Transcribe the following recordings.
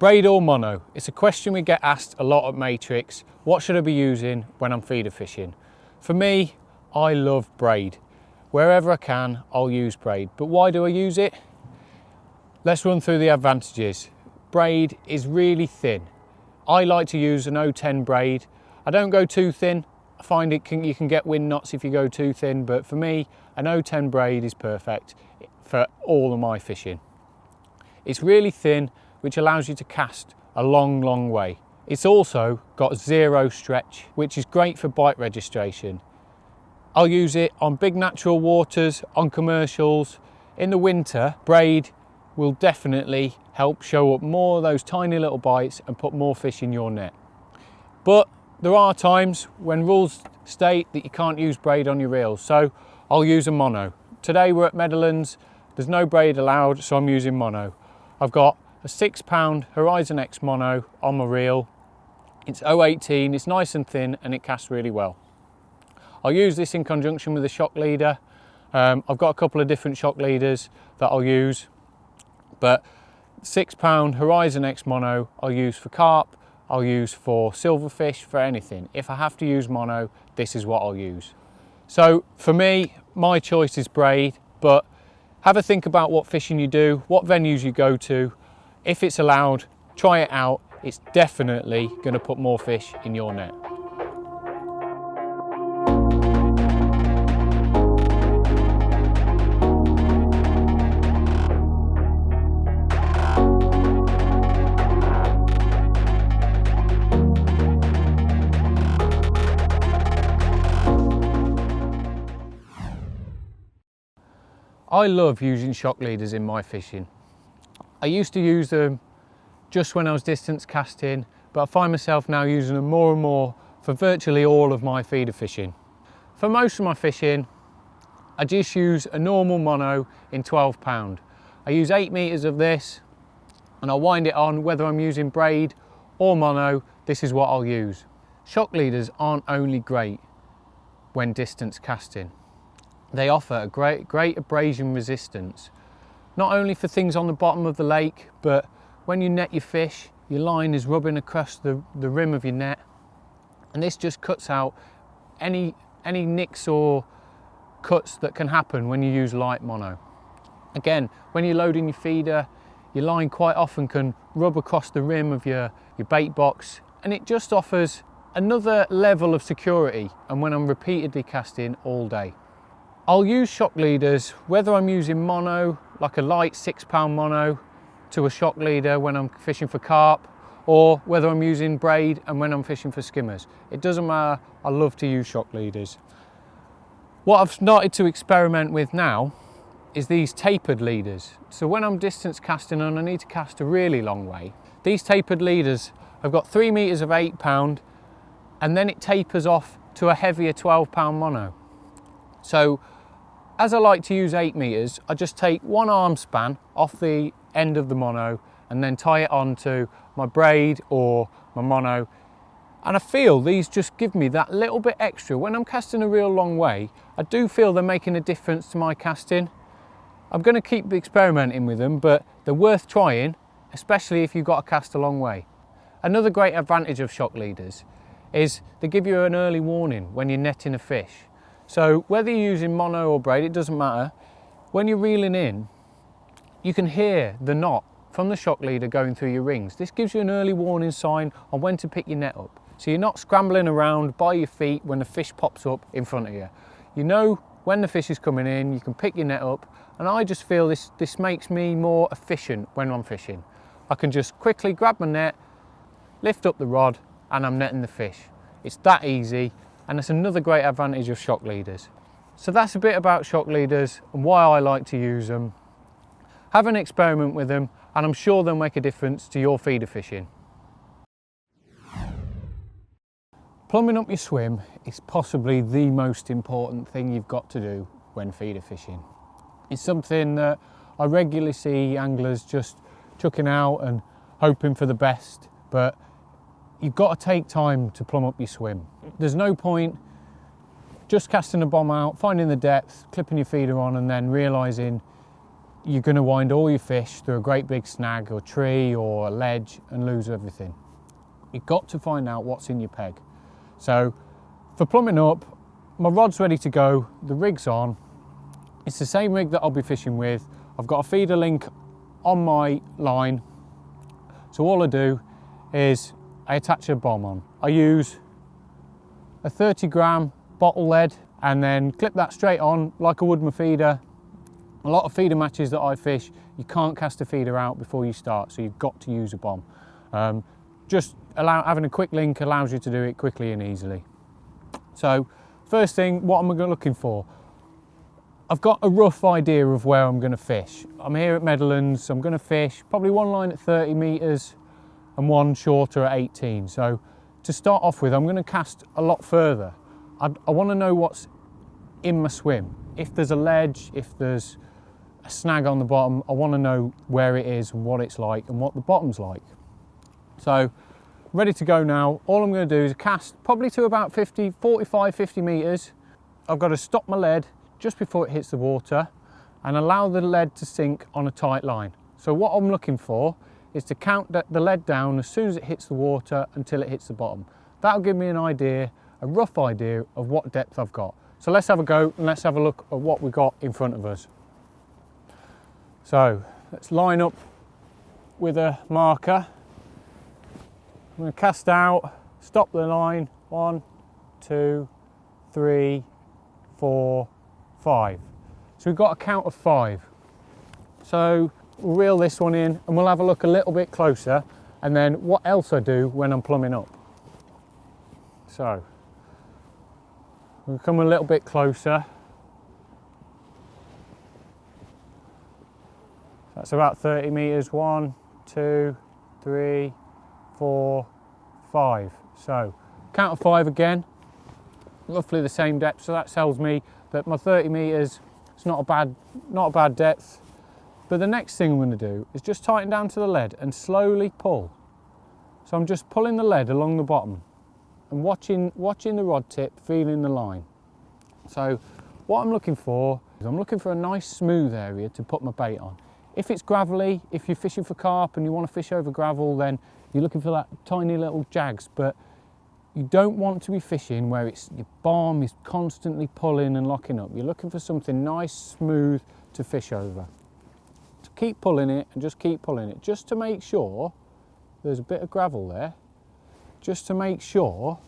Braid or mono? It's a question we get asked a lot at Matrix. What should I be using when I'm feeder fishing? For me, I love braid. Wherever I can, I'll use braid. But why do I use it? Let's run through the advantages. Braid is really thin. I like to use an 010 braid. I don't go too thin. I find you can get wind knots if you go too thin, but for me, an 010 braid is perfect for all of my fishing. It's really thin, which allows you to cast a long way. It's also got zero stretch, which is great for bite registration. I'll use it on big natural waters, on commercials. In the winter, braid will definitely help show up more of those tiny little bites and put more fish in your net. But there are times when rules state that you can't use braid on your reels, so I'll use a mono. Today we're at Meadowlands, there's no braid allowed, so I'm using mono. I've got a 6-pound Horizon X mono on my reel. It's 018, it's nice and thin and it casts really well. I'll use this in conjunction with a shock leader. I've got a couple of different shock leaders that I'll use, but 6-pound Horizon X mono I'll use for carp, I'll use for silverfish, for anything. If I have to use mono, this is what I'll use. So for me, my choice is braid, but have a think about what fishing you do, what venues you go to. If it's allowed, try it out. It's definitely going to put more fish in your net. I love using shock leaders in my fishing. I used to use them just when I was distance casting, but I find myself now using them more and more for virtually all of my feeder fishing. For most of my fishing, I just use a normal mono in 12-pound. I use 8 meters of this and I'll wind it on. Whether I'm using braid or mono, this is what I'll use. Shock leaders aren't only great when distance casting. They offer a great abrasion resistance, not only for things on the bottom of the lake, but when you net your fish, your line is rubbing across the rim of your net, and this just cuts out any nicks or cuts that can happen when you use light mono. Again, when you're loading your feeder, your line quite often can rub across the rim of your bait box, and it just offers another level of security, and when I'm repeatedly casting all day. I'll use shock leaders whether I'm using mono, like a light 6-pound mono, to a shock leader when I'm fishing for carp, or whether I'm using braid and when I'm fishing for skimmers. It doesn't matter, I love to use shock leaders. What I've started to experiment with now is these tapered leaders. So when I'm distance casting and I need to cast a really long way, these tapered leaders, I've got 3 meters of 8-pound, and then it tapers off to a heavier 12-pound mono. So as I like to use 8 meters, I just take one arm span off the end of the mono and then tie it onto my braid or my mono. And I feel these just give me that little bit extra. When I'm casting a real long way, I do feel they're making a difference to my casting. I'm going to keep experimenting with them, but they're worth trying, especially if you've got to cast a long way. Another great advantage of shock leaders is they give you an early warning when you're netting a fish. So whether you're using mono or braid, it doesn't matter. When you're reeling in, you can hear the knot from the shock leader going through your rings. This gives you an early warning sign on when to pick your net up. So you're not scrambling around by your feet when the fish pops up in front of you. You know when the fish is coming in, you can pick your net up, and I just feel this makes me more efficient when I'm fishing. I can just quickly grab my net, lift up the rod, and I'm netting the fish. It's that easy. And it's another great advantage of shock leaders. So that's a bit about shock leaders and why I like to use them. Have an experiment with them and I'm sure they'll make a difference to your feeder fishing. Plumbing up your swim is possibly the most important thing you've got to do when feeder fishing. It's something that I regularly see anglers just chucking out and hoping for the best, but you've got to take time to plumb up your swim. There's no point just casting a bomb out, finding the depth, clipping your feeder on and then realising you're going to wind all your fish through a great big snag or tree or a ledge and lose everything. You've got to find out what's in your peg. So for plumbing up, my rod's ready to go, the rig's on. It's the same rig that I'll be fishing with. I've got a feeder link on my line. So all I do is I attach a bomb on. I use a 30-gram bottle lead and then clip that straight on like I would my feeder. A lot of feeder matches that I fish, you can't cast a feeder out before you start, so you've got to use a bomb. Having a quick link allows you to do it quickly and easily. So first thing, what am I looking for? I've got a rough idea of where I'm going to fish. I'm here at Meadowlands, I'm going to fish probably one line at 30 metres and one shorter at 18. So to start off with, I'm going to cast a lot further. I want to know what's in my swim. If there's a ledge, if there's a snag on the bottom, I want to know where it is and what it's like and what the bottom's like. So ready to go now. All I'm going to do is cast probably to about 45, 50 metres. I've got to stop my lead just before it hits the water and allow the lead to sink on a tight line. So what I'm looking for is to count the lead down as soon as it hits the water until it hits the bottom. That'll give me an idea, a rough idea of what depth I've got. So let's have a go and let's have a look at what we've got in front of us. So let's line up with a marker. I'm going to cast out, stop the line, 1, 2, 3, 4, 5. So we've got a count of 5. So we'll reel this one in and we'll have a look a little bit closer and then what else I do when I'm plumbing up. So we'll come a little bit closer. That's about 30 metres, 1, 2, 3, 4, 5. So count of 5 again, roughly the same depth. So that tells me that my 30 metres is not a bad depth. But the next thing I'm going to do is just tighten down to the lead and slowly pull. So I'm just pulling the lead along the bottom and watching the rod tip, feeling the line. So what I'm looking for is I'm looking for a nice smooth area to put my bait on. If it's gravelly, if you're fishing for carp and you want to fish over gravel, then you're looking for that tiny little jags, but you don't want to be fishing where your barm is constantly pulling and locking up. You're looking for something nice, smooth to fish over. So keep pulling it and just keep pulling it, just to make sure there's a bit of gravel there, just to make sure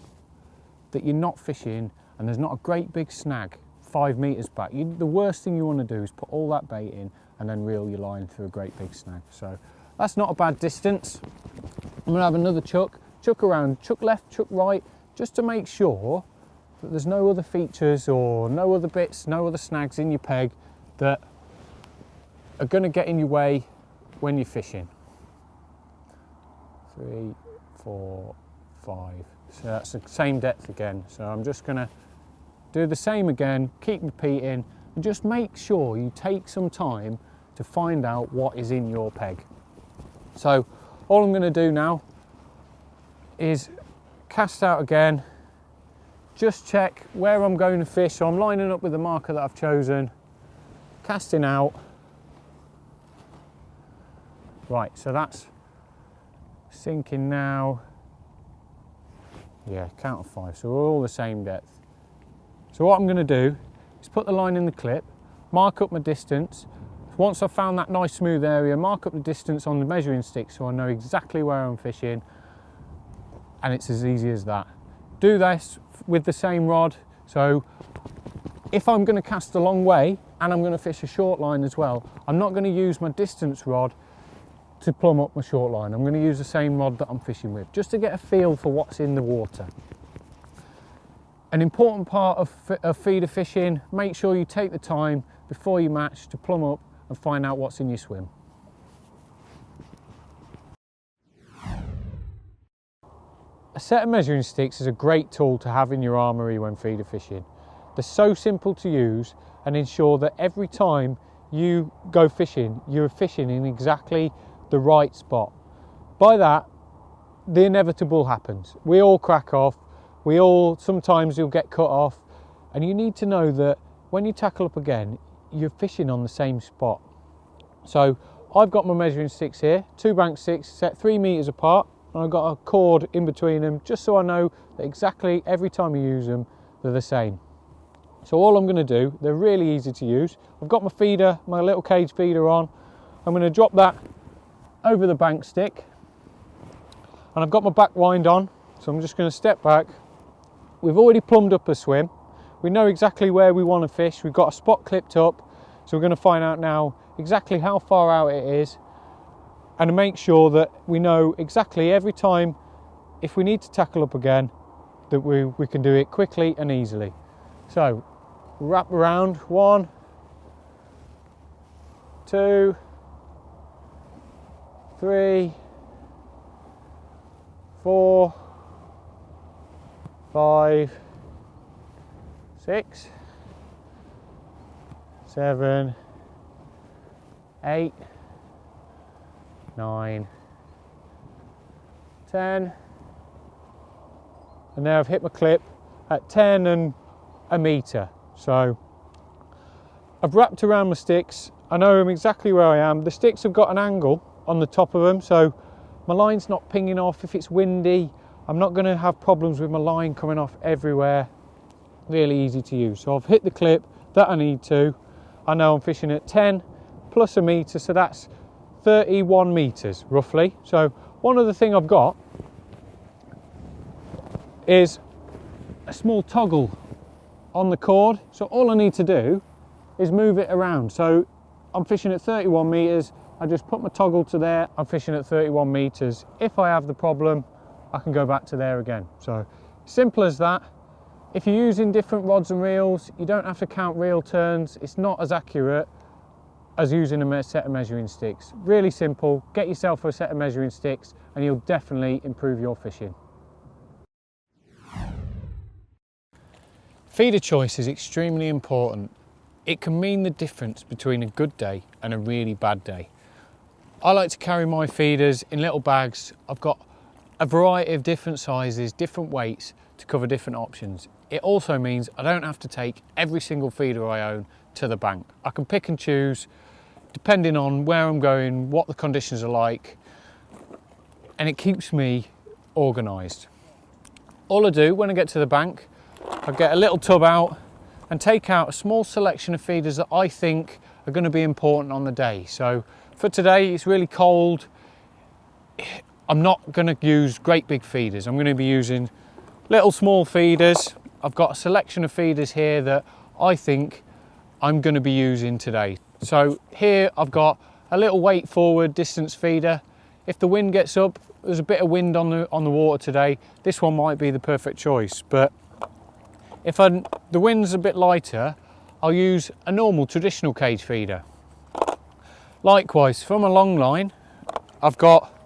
that you're not fishing and there's not a great big snag 5 metres back. The worst thing you want to do is put all that bait in and then reel your line through a great big snag. So that's not a bad distance. I'm going to have another chuck around, chuck left, chuck right, just to make sure that there's no other features or no other bits, no other snags in your peg that are going to get in your way when you're fishing. 3, 4, 5. So that's the same depth again. So I'm just going to do the same again, keep repeating, and just make sure you take some time to find out what is in your peg. So all I'm going to do now is cast out again, just check where I'm going to fish. So I'm lining up with the marker that I've chosen, casting out. Right, so that's sinking now. Yeah, count of 5, so we're all the same depth. So what I'm going to do is put the line in the clip, mark up my distance. Once I've found that nice smooth area, mark up the distance on the measuring stick so I know exactly where I'm fishing, and it's as easy as that. Do this with the same rod. So if I'm going to cast a long way and I'm going to fish a short line as well, I'm not going to use my distance rod to plumb up my short line. I'm going to use the same rod that I'm fishing with, just to get a feel for what's in the water. An important part of feeder fishing, make sure you take the time before you match to plumb up and find out what's in your swim. A set of measuring sticks is a great tool to have in your armoury when feeder fishing. They're so simple to use and ensure that every time you go fishing, you're fishing in exactly the right spot. By that, the inevitable happens. We all crack off. Sometimes you'll get cut off, and you need to know that when you tackle up again, you're fishing on the same spot. So I've got my measuring sticks here, 2 bank sticks set 3 meters apart, and I've got a cord in between them just so I know that exactly every time you use them they're the same. So all I'm going to do, they're really easy to use. I've got my feeder, my little cage feeder on. I'm going to drop that over the bank stick, and I've got my back wind on, so I'm just going to step back. We've already plumbed up a swim. We know exactly where we want to fish. We've got a spot clipped up, so we're going to find out now exactly how far out it is, and to make sure that we know exactly every time if we need to tackle up again that we can do it quickly and easily. So wrap around, 1, 2, 3, 4, 5, 6, 7, 8, 9, 10, and now I've hit my clip at 10 and a metre. So I've wrapped around my sticks. I know exactly where I am. The sticks have got an angle on the top of them, so my line's not pinging off. If it's windy, I'm not going to have problems with my line coming off everywhere. Really easy to use. So I've hit the clip that I need to. I know I'm fishing at 10 plus a metre, so that's 31 metres roughly. So one other thing I've got is a small toggle on the cord, so all I need to do is move it around. So I'm fishing at 31 metres, I just put my toggle to there, I'm fishing at 31 metres. If I have the problem, I can go back to there again. So simple as that. If you're using different rods and reels, you don't have to count reel turns. It's not as accurate as using a set of measuring sticks. Really simple. Get yourself a set of measuring sticks and you'll definitely improve your fishing. Feeder choice is extremely important. It can mean the difference between a good day and a really bad day. I like to carry my feeders in little bags. I've got a variety of different sizes, different weights to cover different options. It also means I don't have to take every single feeder I own to the bank. I can pick and choose depending on where I'm going, what the conditions are like, and it keeps me organised. All I do when I get to the bank, I get a little tub out and take out a small selection of feeders that I think are going to be important on the day. So for today, it's really cold. I'm not going to use great big feeders. I'm going to be using little small feeders. I've got a selection of feeders here that I think I'm going to be using today. So here I've got a little weight forward distance feeder. If the wind gets up, there's a bit of wind on the water today, this one might be the perfect choice. But if the wind's a bit lighter, I'll use a normal traditional cage feeder. Likewise, from a long line, I've got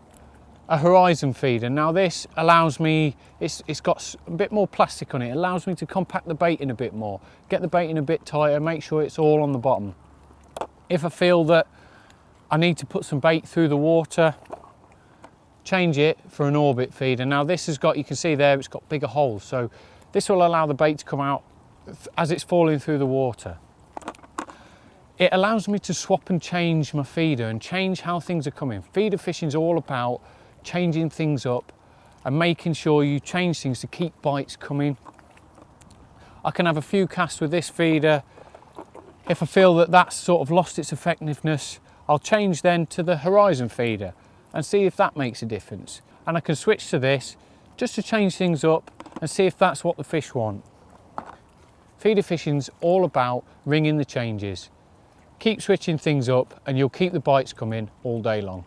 a horizon feeder. Now this allows me, it's got a bit more plastic on it, it allows me to compact the bait in a bit more, get the bait in a bit tighter, make sure it's all on the bottom. If I feel that I need to put some bait through the water, change it for an orbit feeder. Now this has got, you can see there, it's got bigger holes, so this will allow the bait to come out as it's falling through the water. It allows me to swap and change my feeder and change how things are coming. Feeder fishing is all about changing things up and making sure you change things to keep bites coming. I can have a few casts with this feeder. If I feel that that's sort of lost its effectiveness, I'll change then to the horizon feeder and see if that makes a difference. And I can switch to this just to change things up and see if that's what the fish want. Feeder fishing's all about ringing the changes. Keep switching things up and you'll keep the bites coming all day long.